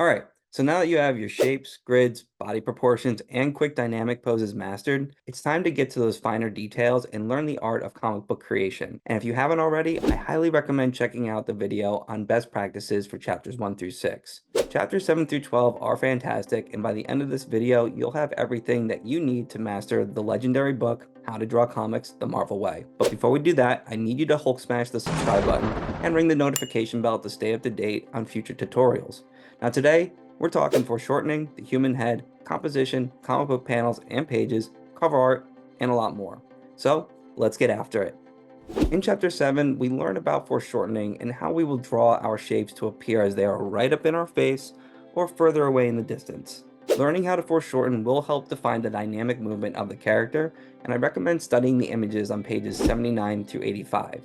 Alright, so now that you have your shapes, grids, body proportions, and quick dynamic poses mastered, it's time to get to those finer details and learn the art of comic book creation. And if you haven't already, I highly recommend checking out the video on best practices for chapters 1 through 6. Chapters 7 through 12 are fantastic, and by the end of this video, you'll have everything that you need to master the legendary book, How to Draw Comics the Marvel Way. But before we do that, I need you to Hulk smash the subscribe button and ring the notification bell to stay up to date on future tutorials. Now today, we're talking foreshortening, the human head, composition, comic book panels and pages, cover art, and a lot more. So let's get after it. In chapter 7, we learn about foreshortening and how we will draw our shapes to appear as they are right up in our face or further away in the distance. Learning how to foreshorten will help define the dynamic movement of the character, and I recommend studying the images on pages 79 through 85.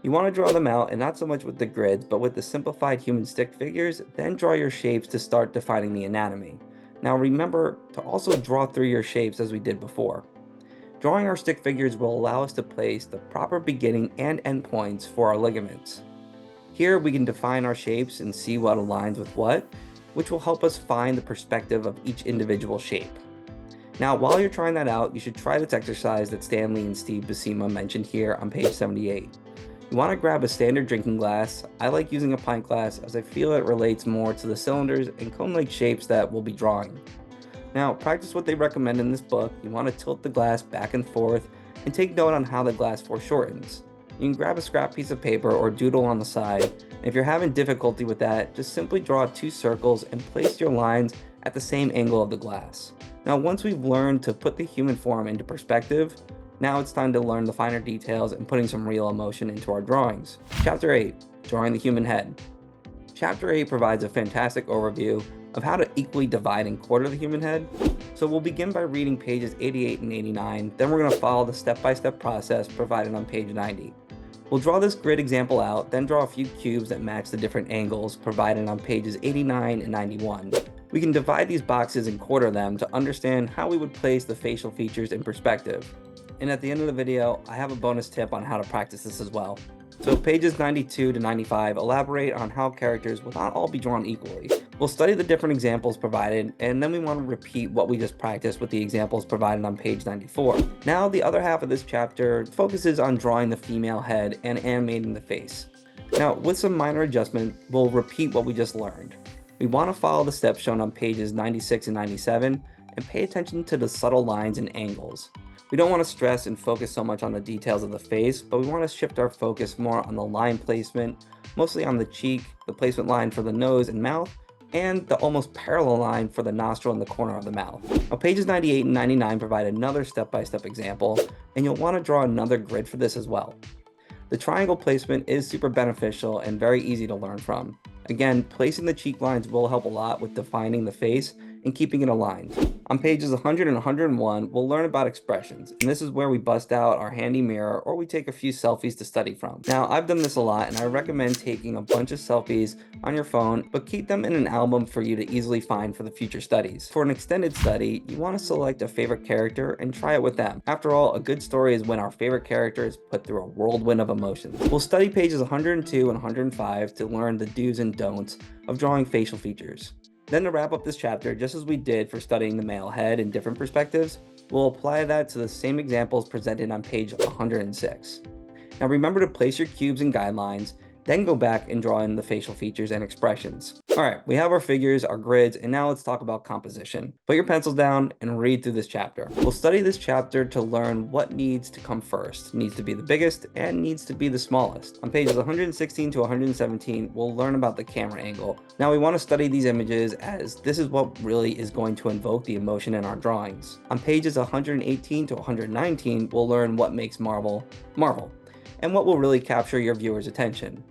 You want to draw them out, and not so much with the grids, but with the simplified human stick figures, then draw your shapes to start defining the anatomy. Now remember to also draw through your shapes as we did before. Drawing our stick figures will allow us to place the proper beginning and end points for our ligaments. Here we can define our shapes and see what aligns with what, which will help us find the perspective of each individual shape. Now, while you're trying that out, you should try this exercise that Stanley and Steve Buscema mentioned here on page 78. You want to grab a standard drinking glass. I like using a pint glass as I feel it relates more to the cylinders and cone-like shapes that we'll be drawing. Now, practice what they recommend in this book. You want to tilt the glass back and forth and take note on how the glass foreshortens. You can grab a scrap piece of paper or doodle on the side. And if you're having difficulty with that, just simply draw two circles and place your lines at the same angle of the glass. Now, once we've learned to put the human form into perspective, now it's time to learn the finer details and putting some real emotion into our drawings. Chapter 8, Drawing the Human Head. Chapter 8 provides a fantastic overview of how to equally divide and quarter the human head. So we'll begin by reading pages 88 and 89, then we're going to follow the step-by-step process provided on page 90. We'll draw this grid example out, then draw a few cubes that match the different angles provided on pages 89 and 91. We can divide these boxes and quarter them to understand how we would place the facial features in perspective. And at the end of the video, I have a bonus tip on how to practice this as well. So pages 92 to 95 elaborate on how characters will not all be drawn equally. We'll study the different examples provided, and then we want to repeat what we just practiced with the examples provided on page 94. Now the other half of this chapter focuses on drawing the female head and animating the face. Now with some minor adjustment, we'll repeat what we just learned. We want to follow the steps shown on pages 96 and 97 and pay attention to the subtle lines and angles. We don't want to stress and focus so much on the details of the face, but we want to shift our focus more on the line placement, mostly on the cheek, the placement line for the nose and mouth, and the almost parallel line for the nostril and the corner of the mouth. Now pages 98 and 99 provide another step-by-step example, and you'll want to draw another grid for this as well. The triangle placement is super beneficial and very easy to learn from. Again, placing the cheek lines will help a lot with defining the face and keeping it aligned. On pages 100 and 101, we'll learn about expressions, and this is where we bust out our handy mirror or we take a few selfies to study from. Now, I've done this a lot, and I recommend taking a bunch of selfies on your phone, but keep them in an album for you to easily find for the future studies. For an extended study, you want to select a favorite character and try it with them. After all, a good story is when our favorite character is put through a whirlwind of emotions. We'll study pages 102 and 105 to learn the do's and don'ts of drawing facial features. Then to wrap up this chapter, just as we did for studying the male head in different perspectives, we'll apply that to the same examples presented on page 106. Now remember to place your cubes and guidelines, then go back and draw in the facial features and expressions. Alright, we have our figures, our grids, and now let's talk about composition. Put your pencils down and read through this chapter. We'll study this chapter to learn what needs to come first. Needs to be the biggest and needs to be the smallest. On pages 116 to 117, we'll learn about the camera angle. Now we want to study these images as this is what really is going to invoke the emotion in our drawings. On pages 118 to 119, we'll learn what makes Marvel, Marvel, and what will really capture your viewer's attention.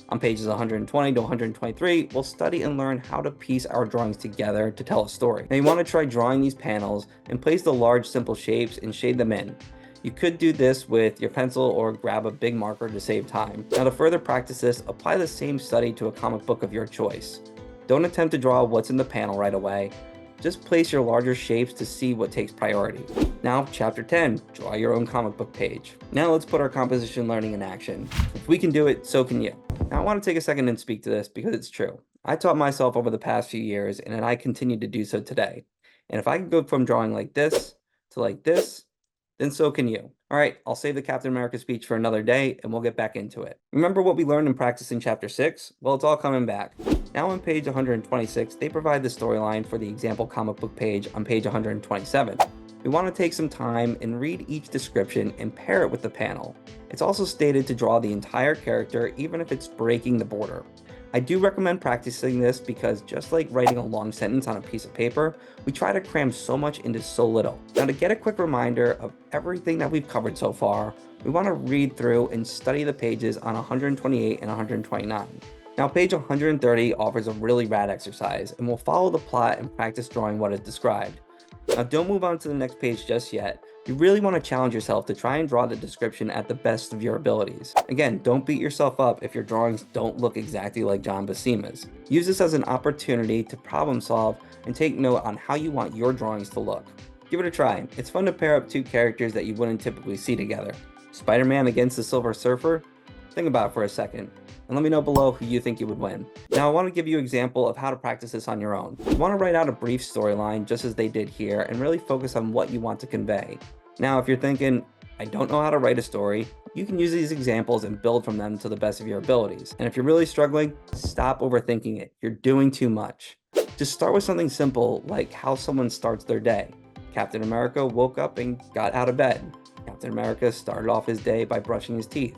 On pages 120 to 123, we'll study and learn how to piece our drawings together to tell a story. Now you want to try drawing these panels and place the large simple shapes and shade them in. You could do this with your pencil or grab a big marker to save time. Now to further practice this, apply the same study to a comic book of your choice. Don't attempt to draw what's in the panel right away. Just place your larger shapes to see what takes priority. Now, chapter 10, draw your own comic book page. Now let's put our composition learning in action. If we can do it, so can you. Now I want to take a second and speak to this because it's true. I taught myself over the past few years, and I continue to do so today. And if I can go from drawing like this to like this, then so can you. All right, I'll save the Captain America speech for another day, and we'll get back into it. Remember what we learned in practice in Chapter 6? Well, it's all coming back. Now on page 126, they provide the storyline for the example comic book page on page 127. We want to take some time and read each description and pair it with the panel. It's also stated to draw the entire character, even if it's breaking the border. I do recommend practicing this because just like writing a long sentence on a piece of paper, we try to cram so much into so little. Now, to get a quick reminder of everything that we've covered so far, we want to read through and study the pages on 128 and 129. Now, page 130 offers a really rad exercise, and we'll follow the plot and practice drawing what is described. Now, don't move on to the next page just yet. You really want to challenge yourself to try and draw the description at the best of your abilities. Again, don't beat yourself up if your drawings don't look exactly like John Buscema's. Use this as an opportunity to problem solve and take note on how you want your drawings to look. Give it a try. It's fun to pair up two characters that you wouldn't typically see together. Spider-Man against the Silver Surfer? Think about it for a second, and let me know below who you think you would win. Now, I want to give you an example of how to practice this on your own. You want to write out a brief storyline just as they did here and really focus on what you want to convey. Now, if you're thinking, I don't know how to write a story, you can use these examples and build from them to the best of your abilities. And if you're really struggling, stop overthinking it. You're doing too much. Just start with something simple like how someone starts their day. Captain America woke up and got out of bed. Captain America started off his day by brushing his teeth.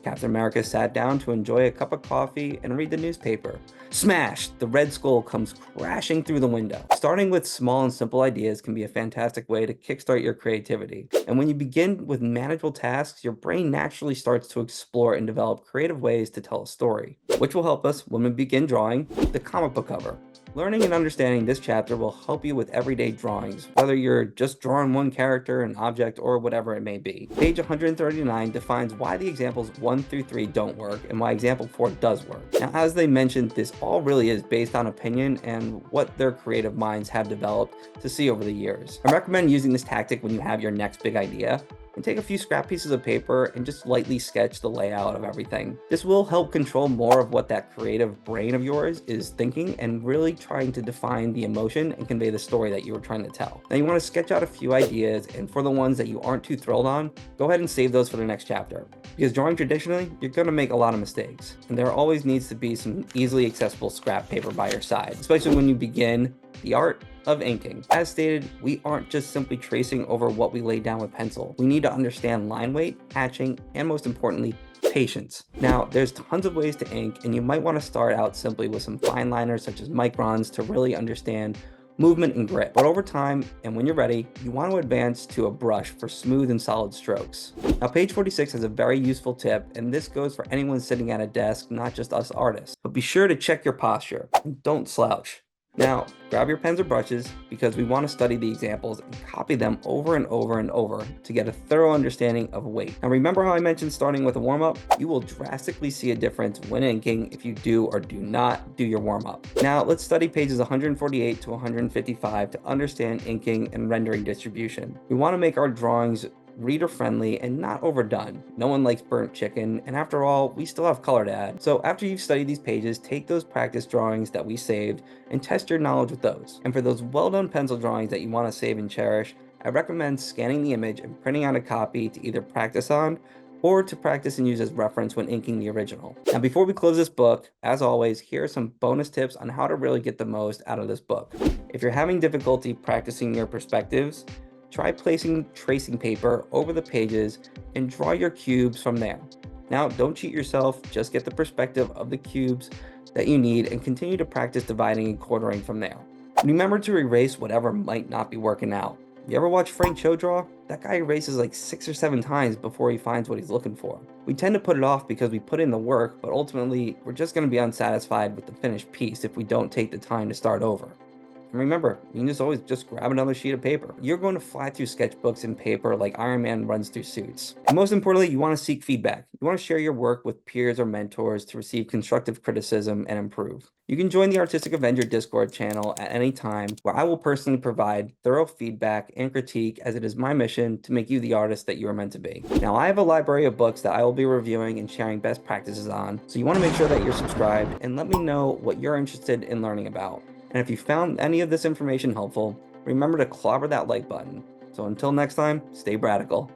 Captain America sat down to enjoy a cup of coffee and read the newspaper. Smash! The Red Skull comes crashing through the window. Starting with small and simple ideas can be a fantastic way to kickstart your creativity. And when you begin with manageable tasks, your brain naturally starts to explore and develop creative ways to tell a story, which will help us when we begin drawing the comic book cover. Learning and understanding this chapter will help you with everyday drawings, whether you're just drawing one character, an object, or whatever it may be. Page 139 defines why the examples 1 through 3 don't work and why example 4 does work. Now, as they mentioned, this all really is based on opinion and what their creative minds have developed to see over the years. I recommend using this tactic when you have your next big idea, and take a few scrap pieces of paper and just lightly sketch the layout of everything. This will help control more of what that creative brain of yours is thinking and really trying to define the emotion and convey the story that you were trying to tell. Now, you want to sketch out a few ideas, and for the ones that you aren't too thrilled on, go ahead and save those for the next chapter. Because drawing traditionally, you're going to make a lot of mistakes, and there always needs to be some easily accessible scrap paper by your side, especially when you begin the art of inking. As stated, we aren't just simply tracing over what we laid down with pencil. We need to understand line weight, hatching, and most importantly, patience. Now, there's tons of ways to ink, and you might want to start out simply with some fine liners such as microns to really understand movement and grip. But over time, and when you're ready, you want to advance to a brush for smooth and solid strokes. Now, page 46 has a very useful tip, and this goes for anyone sitting at a desk, not just us artists. But be sure to check your posture and don't slouch. Now, grab your pens or brushes because we want to study the examples and copy them over and over and over to get a thorough understanding of weight. Now, remember how I mentioned starting with a warm-up? You will drastically see a difference when inking if you do or do not do your warm-up. Now, let's study pages 148 to 155 to understand inking and rendering distribution. We want to make our drawings reader friendly and not overdone. No one likes burnt chicken, and after all, we still have color to add. So after you've studied these pages, take those practice drawings that we saved and test your knowledge with those. And for those well done pencil drawings that you want to save and cherish, I recommend scanning the image and printing out a copy to either practice on or to practice and use as reference when inking the original. Now, before we close this book, as always, here are some bonus tips on how to really get the most out of this book. If you're having difficulty practicing your perspectives, try placing tracing paper over the pages and draw your cubes from there. Now, don't cheat yourself, just get the perspective of the cubes that you need and continue to practice dividing and quartering from there. Remember to erase whatever might not be working out. You ever watch Frank Cho draw? That guy erases like 6 or 7 times before he finds what he's looking for. We tend to put it off because we put in the work, but ultimately we're just going to be unsatisfied with the finished piece if we don't take the time to start over. And remember, you can just always just grab another sheet of paper. You're going to fly through sketchbooks and paper like Iron Man runs through suits. And most importantly, you want to seek feedback. You want to share your work with peers or mentors to receive constructive criticism and improve. You can join the Artistic Avenger Discord channel at any time, where I will personally provide thorough feedback and critique, as it is my mission to make you the artist that you are meant to be. Now, I have a library of books that I will be reviewing and sharing best practices on, so you want to make sure that you're subscribed and let me know what you're interested in learning about. And if you found any of this information helpful, remember to clobber that like button. So until next time, stay radical.